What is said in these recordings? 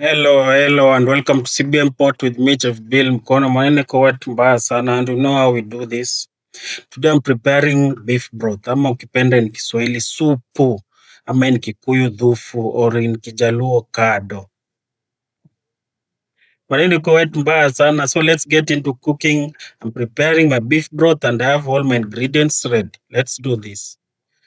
Hello, and welcome to CBM-POT with me, Chef Bill Mkono. Manene kwa watu mbaya sana, and you know how we do this. Today I'm preparing beef broth, ama ukipenda in Kiswahili supu, ama in Kikuyu dhufu, or in Kijaluo kado. Manene kwa watu mbaya sana, so let's get into cooking. I'm preparing my beef broth and I have all my ingredients ready. Let's do this.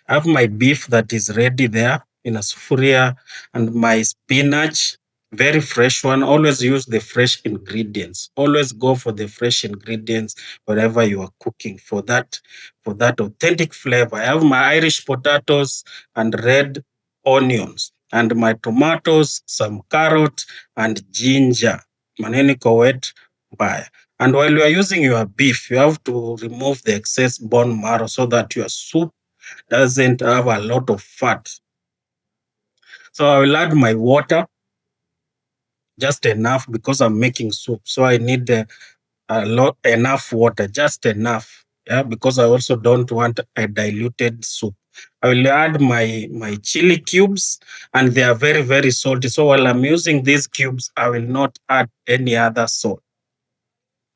I have my beef that is ready there in a sufuria and my spinach, very fresh one. Always use the fresh ingredients. Always go for the fresh ingredients wherever you are cooking for that authentic flavor. I have my Irish potatoes and red onions and my tomatoes, some carrot and ginger. Maneni ko wet mbaya. And while you are using your beef, you have to remove the excess bone marrow so that your soup doesn't have a lot of fat. So I will add my water, just enough because I'm making soup. So I need enough water, just enough. Yeah, because I also don't want a diluted soup. I will add my chili cubes, and they are very, very salty. So while I'm using these cubes, I will not add any other salt.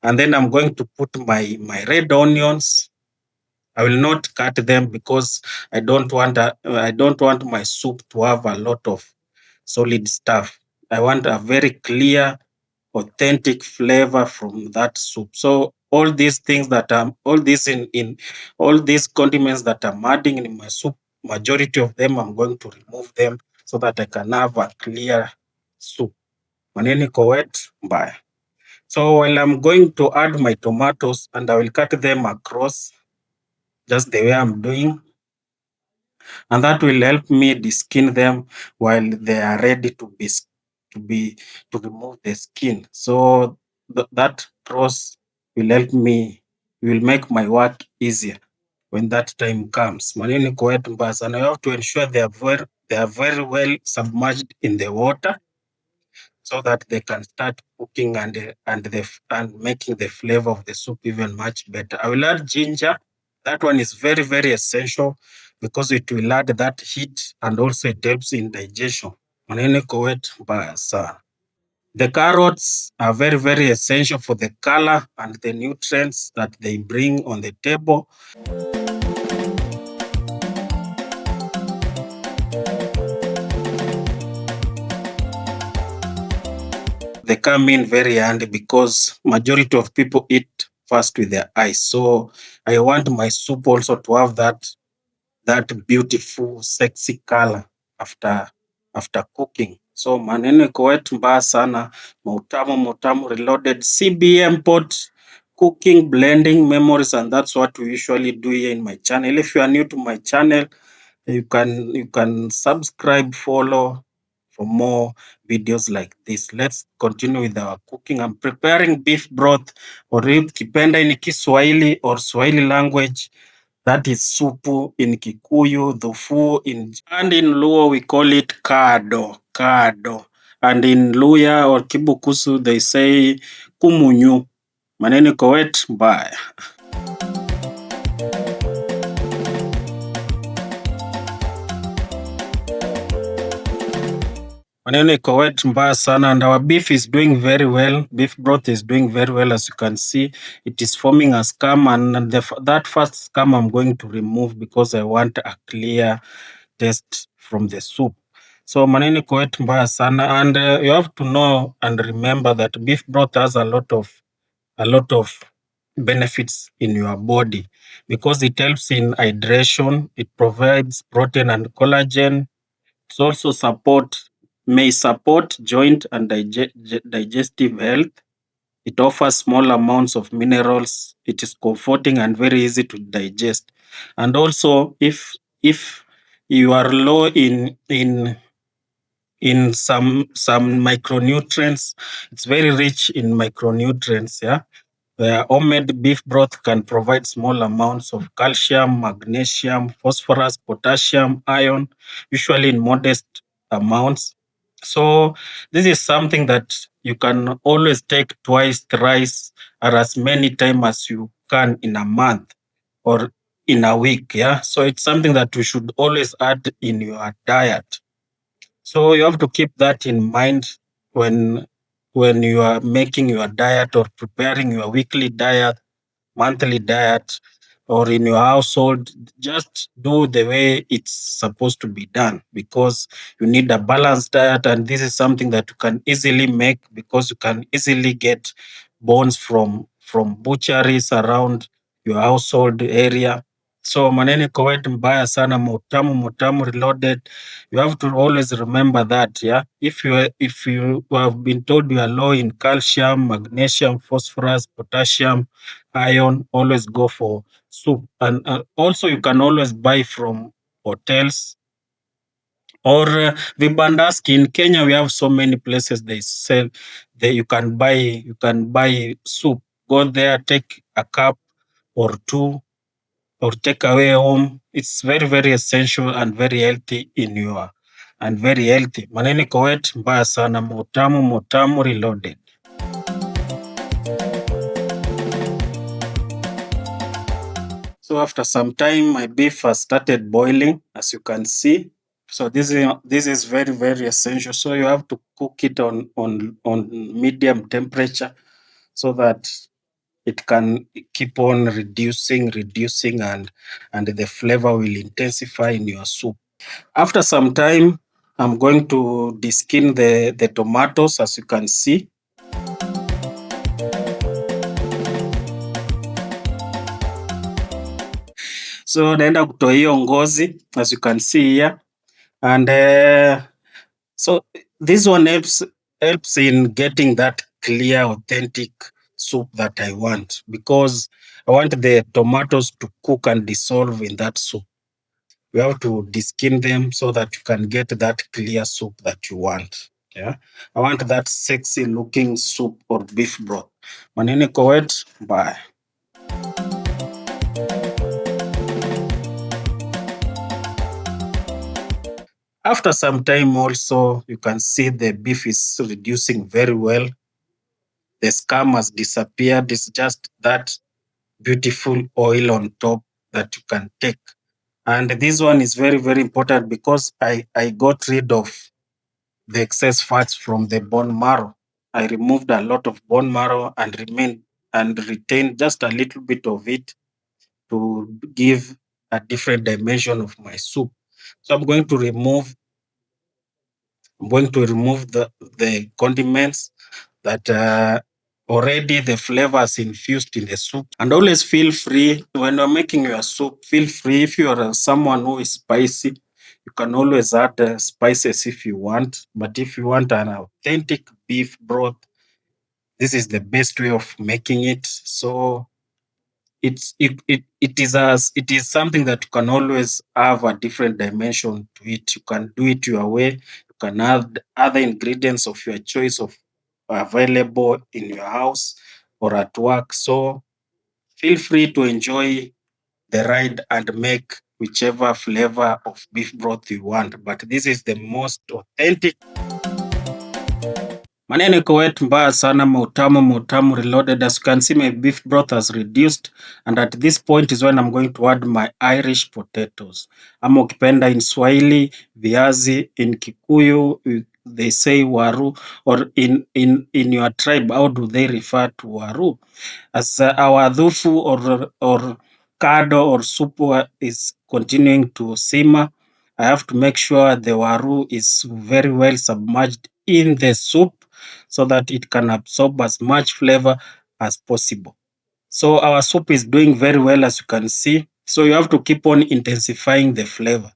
And then I'm going to put my red onions. I will not cut them because I don't want my soup to have a lot of solid stuff. I want a very clear, authentic flavor from that soup. So all these things that all this in all these condiments that I'm adding in my soup, majority of them I'm going to remove them so that I can have a clear soup. Maneni ko wet mbaya. So while I'm going to add my tomatoes and I will cut them across just the way I'm doing, and that will help me deskin them while they are ready to be to remove the skin. So that process will help me, will make my work easier when that time comes. Manini ko wetu mbaya sana. You have to ensure they are very well submerged in the water so that they can start cooking and making the flavor of the soup even much better. I will add ginger. That one is very, very essential because it will add that heat and also it helps in digestion. Manene ko wetu mbaya sana. The carrots are very, very essential for the color and the nutrients that they bring on the table. They come in very handy because majority of people eat first with their eyes. So I want my soup also to have that beautiful, sexy color after cooking. So maneno iko wetu mbaya sana, Mutamu Reloaded, CBM-POT, cooking, blending, memories, and that's what we usually do here in my channel. If you are new to my channel, you can subscribe, follow for more videos like this. Let's continue with our cooking. I'm preparing beef broth, or kipenda in Kiswahili or Swahili language. That is supu in Kikuyu, dhufu and in Luo we call it kado. And in Luya or Kibukusu they say kumunyu. Maneno iko wet mbaya. Maneno iko wet mbaya sana, and our beef is doing very well. Beef broth is doing very well. As you can see, it is forming a scum, and that first scum I'm going to remove because I want a clear taste from the soup. So maneno iko wet mbaya sana, and you have to know and remember that beef broth has a lot of benefits in your body because it helps in hydration, it provides protein and collagen. It also may support joint and digestive health. It offers small amounts of minerals. It is comforting and very easy to digest. And also, if you are low in some micronutrients, it's very rich in micronutrients. Yeah, homemade beef broth can provide small amounts of calcium, magnesium, phosphorus, potassium, iron, usually in modest amounts. So this is something that you can always take twice, thrice, or as many times as you can in a month or in a week. Yeah. So it's something that you should always add in your diet. So you have to keep that in mind when when you are making your diet or preparing your weekly diet, monthly diet, or in your household, just do the way it's supposed to be done, because you need a balanced diet. And this is something that you can easily make, because you can easily get bones from butcheries around your household area. So manene kowet mbaya sana, mutamu mutamu reloaded. You have to always remember that, yeah. If you have been told you are low in calcium, magnesium, phosphorus, potassium, iron, always go for soup. And also you can always buy from hotels or vibandaski. In Kenya we have so many places they sell, they you can buy soup. Go there, take a cup or two, or take away home. It's very very essential and very healthy in your, and very healthy. Maneni kowet mbaya sana, motamu motamu reloaded. So after some time, my beef has started boiling, as you can see. So this is very very essential. So you have to cook it on medium temperature, so that it can keep on reducing, and the flavor will intensify in your soup. After some time, I'm going to deskin the tomatoes, as you can see. So naenda kutoa hiyo ngozi, as you can see here. And so this one helps in getting that clear, authentic soup that I want, because I want the tomatoes to cook and dissolve in that soup. You have to deskin them so that you can get that clear soup that you want. Yeah, I want that sexy looking soup or beef broth. Manene kowet, bye. After some time, also, you can see the beef is reducing very well. The scum has disappeared. It's just that beautiful oil on top that you can take. And this one is very, very important, because I got rid of the excess fats from the bone marrow. I removed a lot of bone marrow and retained just a little bit of it to give a different dimension of my soup. So I'm going to remove the condiments that already the flavors infused in the soup. And always feel free when you're making your soup. Feel free, if you are someone who is spicy, you can always add spices if you want. But if you want an authentic beef broth, this is the best way of making it. So it is something that you can always have a different dimension to it. You can do it your way. You can add other ingredients of your choice of available in your house or at work. So feel free to enjoy the ride and make whichever flavor of beef broth you want. But this is the most authentic. Maneno iko wet mbaya sana, Mautamu reloaded. As you can see, my beef broth has reduced, and at this point is when I'm going to add my Irish potatoes. Ama ukipenda in Swahili, viazi, in Kikuyu, they say waru, or in your tribe, how do they refer to waru? As our dhufu or kado or soup is continuing to simmer, I have to make sure the waru is very well submerged in the soup, so that it can absorb as much flavor as possible. So our soup is doing very well, as you can see. So you have to keep on intensifying the flavor.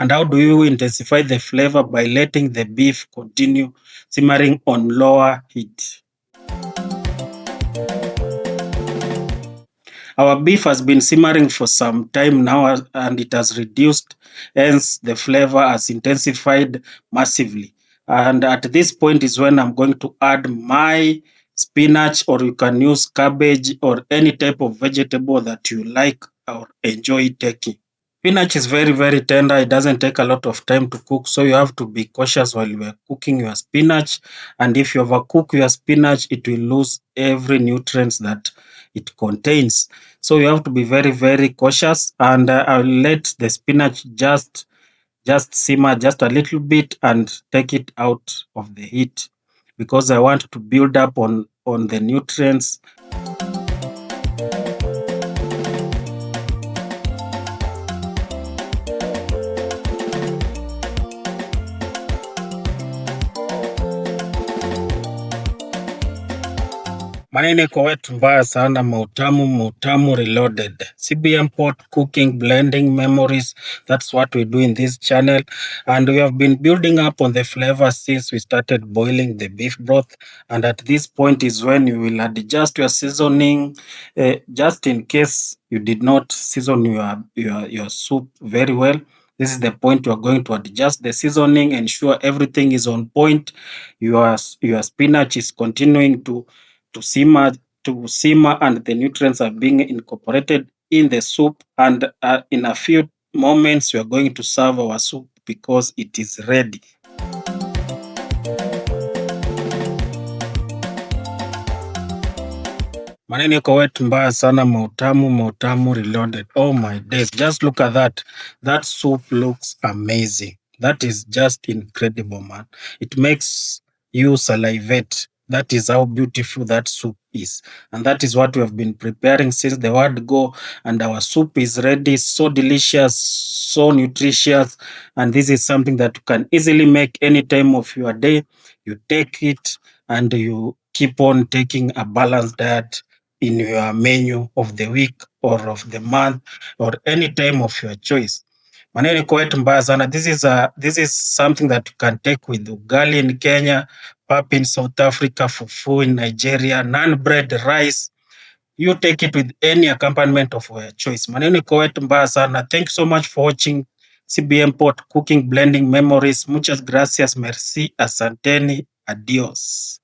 And how do you intensify the flavor? By letting the beef continue simmering on lower heat. Our beef has been simmering for some time now, and it has reduced, hence the flavor has intensified massively. And at this point is when I'm going to add my spinach, or you can use cabbage or any type of vegetable that you like or enjoy taking. Spinach is very, very tender. It doesn't take a lot of time to cook, so you have to be cautious while you are cooking your spinach. And if you overcook your spinach, it will lose every nutrients that it contains. So you have to be very, very cautious. And I'll let the spinach just simmer just a little bit and take it out of the heat. because I want to build up on the nutrients. Maneno iko wetu mbaya sana, Mautamu reloaded. CBM-POT cooking, blending memories. That's what we do in this channel. And we have been building up on the flavor since we started boiling the beef broth. And at this point is when you will adjust your seasoning, just in case you did not season your soup very well. This is the point you are going to adjust the seasoning, ensure everything is on point. Your spinach is continuing to simmer and the nutrients are being incorporated in the soup, and in a few moments we are going to serve our soup because it is ready. Maneno iko wetu mbaya sana, Mautamu reloaded. Oh my days, just look at that. That soup looks amazing. That is just incredible, man. It makes you salivate. That is how beautiful that soup is. And that is what we have been preparing since the word go. And our soup is ready, so delicious, so nutritious. And this is something that you can easily make any time of your day. You take it and you keep on taking a balanced diet in your menu of the week or of the month or any time of your choice. Maneno iko wetu mbaya sana. This is something that you can take with ugali in Kenya, pap in South Africa, fufu in Nigeria, naan bread, rice. You take it with any accompaniment of your choice. Maneno iko wetu mbaya sana. Thank you so much for watching CBM-POT Cooking Blending Memories. Muchas gracias, merci, asanteni, adios.